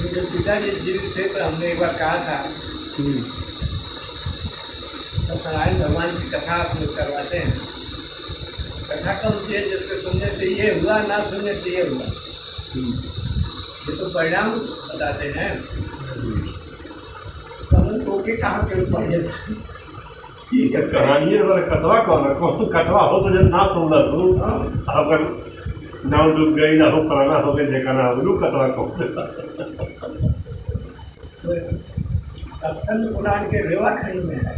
मेरे पिताजी जीवित थे तो हमने एक बार कहा था सत्यनारायण भगवान की कथा आप लोग करवाते हैं। कथा कौन सी है जिसके सुनने से ये हुआ, ना सुनने से ये हुआ, ये तो परिणाम बताते हैं। कमल को के कहाँ के ऊपर ठीक है कहानी है वाला कथवा कौन कथवा हो तो जब ना सुन ला तू अगर नाव डूब गई ना हो फलाना हो गई देखा ना हो कथवा कौन स्कंद पुराण के रेवा खंड में है,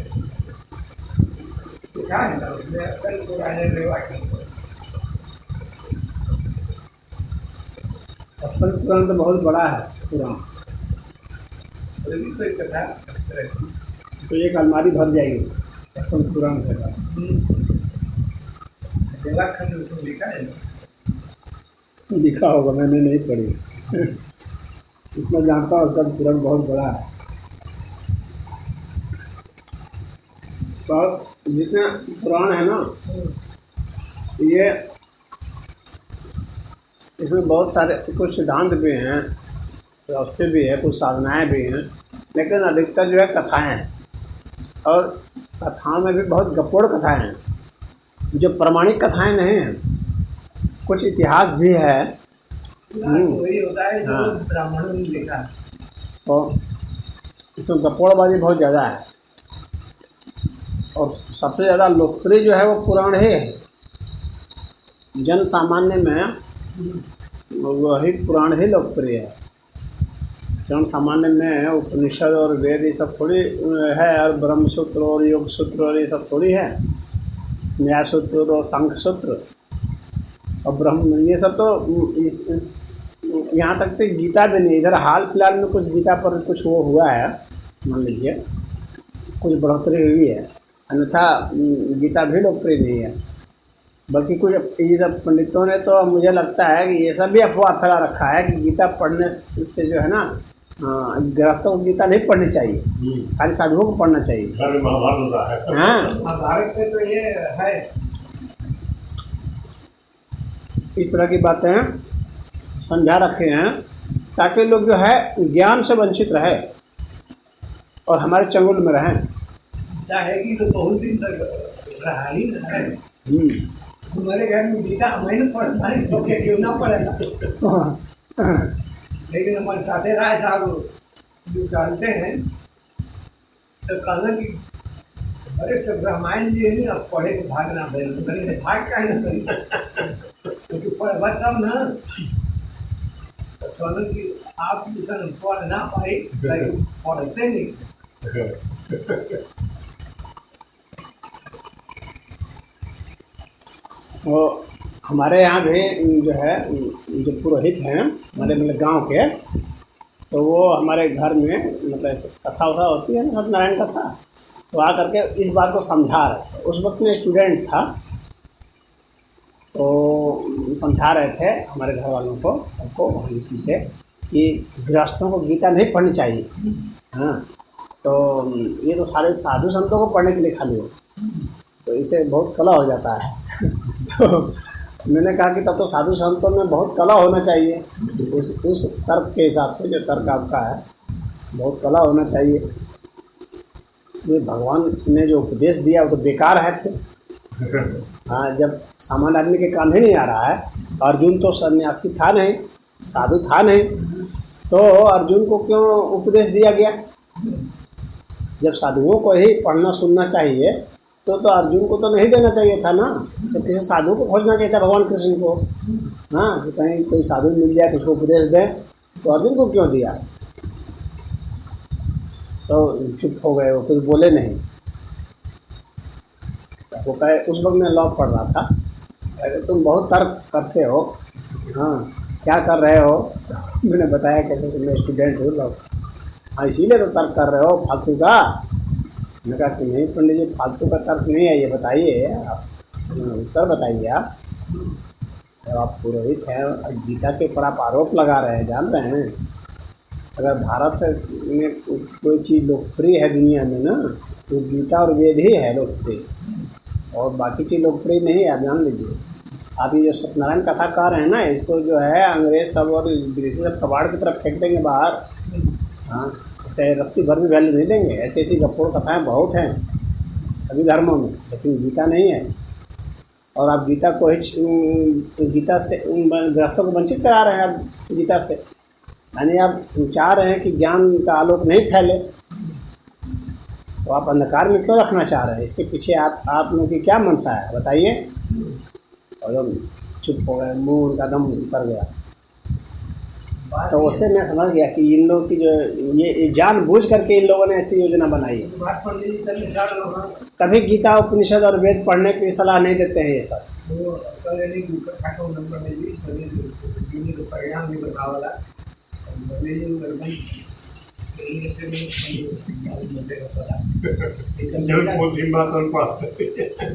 क्या है ना उसमें स्कंद पुराण रेवा खंड। स्कंद पुराण तो बहुत बड़ा है पुराण, कोई कथा तो एक अलमारी भर जाएगी स्कंद पुराण से। रेवा खंड उसमें लिखा है ना, लिखा होगा, मैंने नहीं पढ़ी। इतना जानता हूँ स्कंद पुराण बहुत बड़ा है। और जितने पुराण है ना ये इसमें बहुत सारे कुछ सिद्धांत भी हैं, रास्ते भी है, कुछ साधनाएँ भी हैं, लेकिन अधिकतर जो है कथाएँ हैं। और कथाओं में भी बहुत गपोड़ कथाएँ हैं, जो प्रमाणिक कथाएँ नहीं हैं। कुछ इतिहास भी है, वही होता है जो ब्राह्मणों ने लिखा है। और इसमें गपोड़बाजी बहुत ज़्यादा है। और सबसे ज़्यादा लोकप्रिय जो है वो पुराण ही है। जन सामान्य में वही पुराण ही लोकप्रिय है। जन सामान्य में उपनिषद और वेद ये सब थोड़ी है, और ब्रह्म सूत्र और योग सूत्र और ये सब थोड़ी है, न्याय सूत्र और सांख्य सूत्र और ब्रह्म, ये सब तो इस यहाँ तक तो गीता भी नहीं। इधर हाल फिलहाल में कुछ गीता पर कुछ वो हुआ है, मान लीजिए कुछ बढ़ोतरी हुई है, अन्यथा गीता भी लोकप्रिय नहीं है। बल्कि कुछ ये सब पंडितों ने तो मुझे लगता है कि ये सब भी अफवाह फैला रखा है कि गीता पढ़ने से जो है ना, गृहस्थों को गीता नहीं पढ़नी चाहिए, खाली साधुओं को पढ़ना चाहिए। महाभारत होता है। हाँ, महाभारत में तो ये है, इस तरह की बातें समझा रखे हैं ताकि लोग जो है ज्ञान से वंचित रहे और हमारे चंगुल में रहें। चाहेगी तो बहुत दिन तक रहा ही ना है। हमारे घर में गीता हमें पढ़ना है तो क्या क्यों ना पढ़ेगा। लेकिन हमारे साथे राय साहब जो डालते हैं तो कहना कि अरे सब रामायण जी है ना, अब पढ़े को भागना करें, भाग का ना करें क्योंकि पढ़वा तब ना, तो कहना कि आप मिशन पढ़ ना पाए, पढ़ते नहीं। तो हमारे यहाँ भी जो है जो पुरोहित हैं हमारे मतलब गांव के, तो वो हमारे घर में मतलब ऐसे कथा वथा होती है ना, सत्यनारायण कथा, तो आ करके इस बात को समझा रहे। उस वक्त में स्टूडेंट था, तो समझा रहे थे हमारे घर वालों को, सबको थे कि गृहस्थों को गीता नहीं पढ़नी चाहिए। हाँ, तो ये तो सारे साधु संतों को पढ़ने के लिए खाली हो, तो इसे बहुत कला हो जाता है। तो मैंने कहा कि तब तो साधु संतों में बहुत कला होना चाहिए, उस तर्क के हिसाब से, जो तर्क आपका है, बहुत कला होना चाहिए। ये भगवान ने जो उपदेश दिया वो तो बेकार है फिर। हाँ, जब सामान्य आदमी के काम ही नहीं आ रहा है। अर्जुन तो सन्यासी था नहीं, साधु था नहीं, तो अर्जुन को क्यों उपदेश दिया गया? जब साधुओं को ही पढ़ना सुनना चाहिए तो अर्जुन को तो नहीं देना चाहिए था ना, तो किसी साधु को खोजना चाहिए था, भगवान कृष्ण को। हाँ, कि कहीं कोई साधु मिल जाए तो उसको उपदेश दें, तो अर्जुन को क्यों दिया? तो चुप हो गए, वो कुछ बोले नहीं। वो कहे, उस वक्त मैं लॉ पढ़ रहा था, अरे तुम बहुत तर्क करते हो, हाँ क्या कर रहे हो? तो मैंने बताया कैसे कि मैं स्टूडेंट हूँ लॉ। हाँ, इसीलिए तो तर्क कर रहे हो फालतू का। मैंने कहा कि नहीं पंडित जी, फालतू का तर्क नहीं है, ये बताइए आप, उत्तर बताइए आप। तो आप पुरोहित हैं, गीता के ऊपर आप आरोप लगा रहे हैं, जान रहे हैं अगर भारत में कोई चीज़ लोकप्रिय है दुनिया में ना, तो गीता और वेद ही है लोकप्रिय, और बाकी चीज़ लोकप्रिय नहीं है, आप जान लीजिए। आप ये जो सत्यनारायण कथा कह रहे हैं ना, इसको जो है अंग्रेज सब और विदेशी सब कबाड़ की तरफ फेंक देंगे बाहर। हाँ, इसका रत्ती भर भी वैल्यू नहीं देंगे। ऐसी ऐसी गप्पोड़ कथाएं बहुत हैं सभी धर्मों में, लेकिन गीता नहीं है। और आप गीता को गीता से गृहस्थों को वंचित करा रहे हैं आप गीता से, यानी आप चाह रहे हैं कि ज्ञान का आलोक नहीं फैले, तो आप अंधकार में क्यों रखना चाह रहे हैं? इसके पीछे आप लोगों की क्या मनसा है बताइए? और हम चुप हो गए, मुंह उनका दम उतर गया। तो उससे मैं समझ गया कि इन लोगों की जो ये जानबूझ करके इन लोगों ने ऐसी योजना बनाई है। कभी गीता उपनिषद और वेद पढ़ने की सलाह नहीं देते हैं ये सब।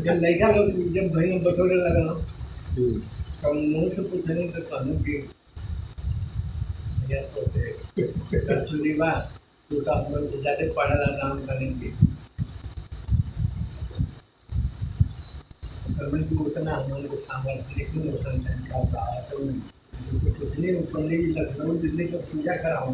जब लड़का लोग जब भाई बटोरे लगा तो मुँह से पूछने तो कहूँ कि तो से चुरी बात तो हम से ज़्यादा पढ़ा काम करेंगे तो उतना हमारे सामर्थ्य लेकिन उतना कहा तो जैसे कुछ नहीं पंडित जी लखनऊ दिल्ली तो पूजा कराऊँ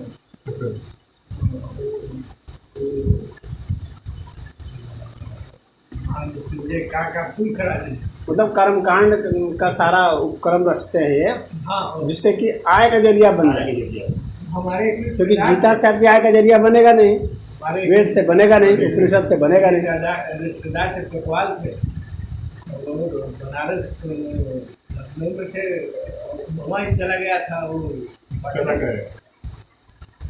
का फूल करा दी, मतलब कर्मकांड का सारा उपक्रम रचते हैं ये, हाँ, जिससे कि आय का जरिया बन जाए। हमारे क्योंकि गीता से आपकी आय का जरिया बनेगा नहीं, वेद से बनेगा नहीं, उपनिषद से बनेगा नहीं। रिश्तेदार थे कोतवाल थे, बनारस लखनऊ में थे, वहाँ चला गया था वो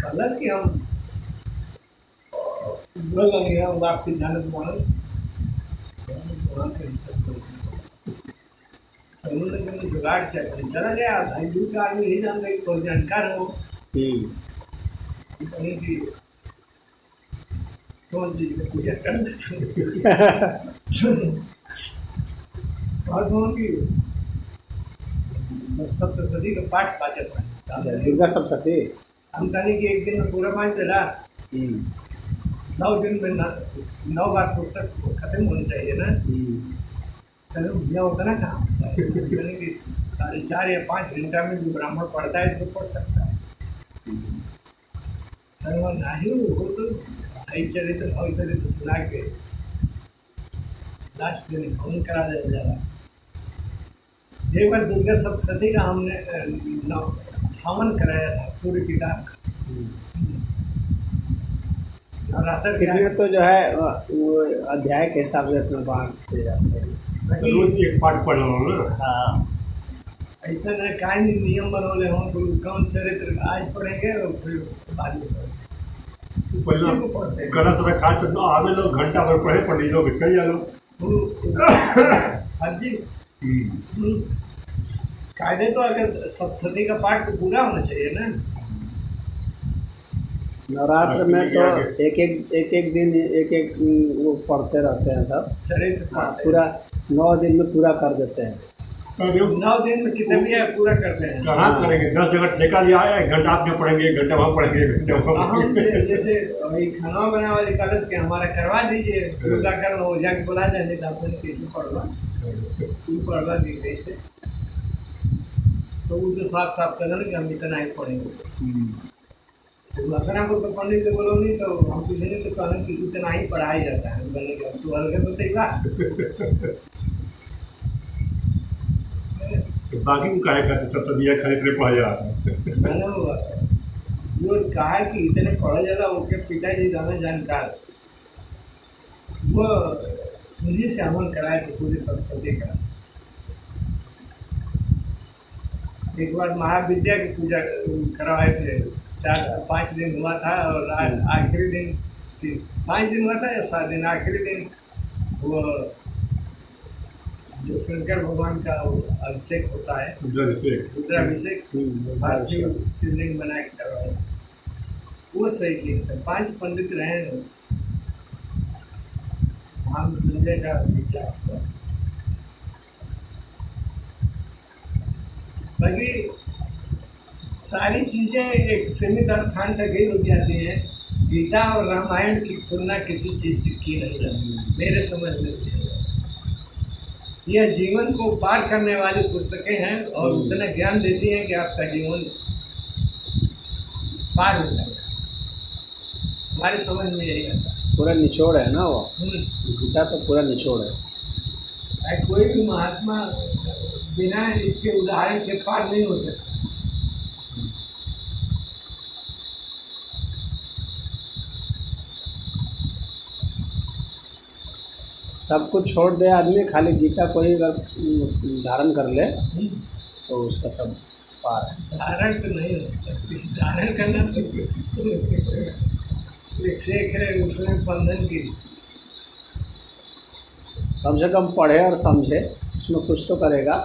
कलश की हम बोल नहीं है आपकी जानत मानो उन्होंने जुगाड़ से चला गया। भाई दूर का आदमी नहीं जानता कि कोई जानकार हो की कौन चीज में पूछा कर की सप्तशती का पाठ पाचक दुर्गा सप्तशती हम कहने की एक दिन में पूरा पाठ चला 9 दिन में 9 बार पुस्तक खत्म होनी चाहिए ना, चलो भैया उतना कहाँ 4.5 या 5 घंटा में जो ब्राह्मण पढ़ता है इसको पढ़ सकता है। नहीं वो तो चरित्र सुना के लास्ट में हवन करा दिया जा रहा। एक बार दुर्गा सप्तशती का हमने हवन कराया था पूरी किताब का। कितने तो जो है वो अध्याय के हिसाब से अपना बांटते जाते हैं, रोज एक पाठ पढ़ लो ना। हाँ, ऐसा न कायम नियम बनोले हों तो कौन चरित्र आज पढ़ेंगे और फिर बाद में पढ़ेंगे। कलश रखा तो आगे लोग घंटा भर पढ़े, पंडित लोग चल जा लो। हाँ जी, कायदे तो अगर सप्तशती का पाठ तो पूरा होना चाहिए ना। नवरात्र में तो एक दिन एक वो पढ़ते रहते हैं सब चरित्र, पूरा 9 दिन में पूरा कर देते हैं। 9 दिन में कितने भी है पूरा करते हैं। कहाँ करेंगे, 10 जगह ठेका लिया है, 1 घंटा आप पढ़ेंगे, 1 घंटा वहाँ पढ़ेंगे, 1 घंटा वहाँ हम जैसे वही खाना बना वाले कलश के हमारा करवा दीजिए, पूजा कर हो जाके बुला जाए तो आपने कैसे पढ़वा तू पढ़वा दी कैसे, तो वो तो साफ साफ करना कि हम इतना ही पढ़ेंगे। हसनापुर का पंडित जो बोलो नहीं तो हम पूछे नहीं तो कहना कि इतना ही पढ़ाया जाता है, बोलने के तू अलग बताइएगा। बाकी को क्या कहते सब दिया खरीद रहे पढ़ा मैंने वो कहा कि इतने पढ़ा जाता उसके पिताजी जाना जानकार, वो मुझे से अमल कराए थे पूरे सप्तशती का। एक बार महाविद्या की पूजा करवाए थे, 4-5 दिन हुआ था और आखिरी दिन 5 दिन हुआ था या 7 दिन, आखिरी दिन वो जो शंकर भगवान का अभिषेक होता है, रुद्राभिषेक शिवलिंग बना के करवाए, वो सही किए थे। 5 पंडित रहे महामृत्युंजय का विचार। बाकी सारी चीज़ें एक सीमित स्थान तक ही रुक जाती हैं। गीता और रामायण की तुलना किसी चीज़ से की नहीं जा सकती मेरे समझ में। यह जीवन को पार करने वाली पुस्तकें हैं और उतना ज्ञान देती हैं कि आपका जीवन पार हो जाएगा। हमारे समझ में यही आता है। पूरा निचोड़ है ना वो, हम्म। गीता तो पूरा निचोड़ है। कोई भी महात्मा बिना इसके उदाहरण के पार नहीं हो सकता। सब कुछ छोड़ दे आदमी, खाली गीता को ही अगर धारण कर ले तो उसका सब पार है। धारण तो नहीं हो सकती, धारण करना तो एक शेख है, उसमें बंधन की। कम से कम पढ़े और समझे, उसमें कुछ तो करेगा।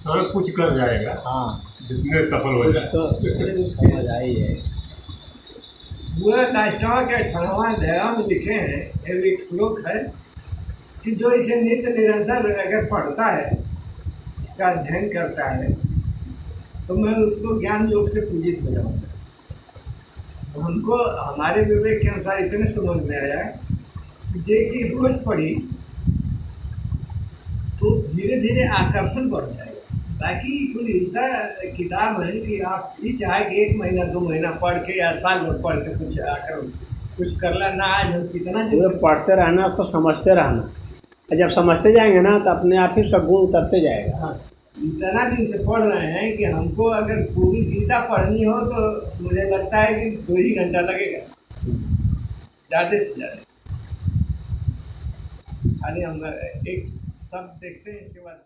हाँ, कुछ कर जाएगा। हाँ, जितने सफल हो कुछ जाए। तो समझ आ ही जाएगा। पूरा लास्टवा के 18वां अध्याय में लिखे हैं, एक श्लोक है कि जो इसे नित्य निरंतर अगर पढ़ता है, इसका अध्ययन करता है, तो मैं उसको ज्ञान योग से पूजित हो जाऊंगा। हमको हमारे विवेक के अनुसार इतने समझ में आया कि जे की रोज पढ़ी तो धीरे धीरे आकर्षण बढ़ जाएगा। बाकी कोई ऐसा किताब है कि आप ये चाहे कि 1 महीना 2 महीना पढ़ के या साल भर पढ़ के कुछ आकर कुछ करला ना, आज हम कितना दिन पूरे से पढ़ते रहना, उसको समझते रहना, और जब समझते जाएंगे ना तो अपने आप ही उसका गुण उतरते जाएगा। हाँ, इतना दिन से पढ़ रहे हैं कि हमको अगर पूरी गीता पढ़नी हो तो मुझे लगता है कि 2 ही घंटा लगेगा, ज़्यादा से ज़्यादा। खाली हम एक शब्द देखते हैं, इसके बाद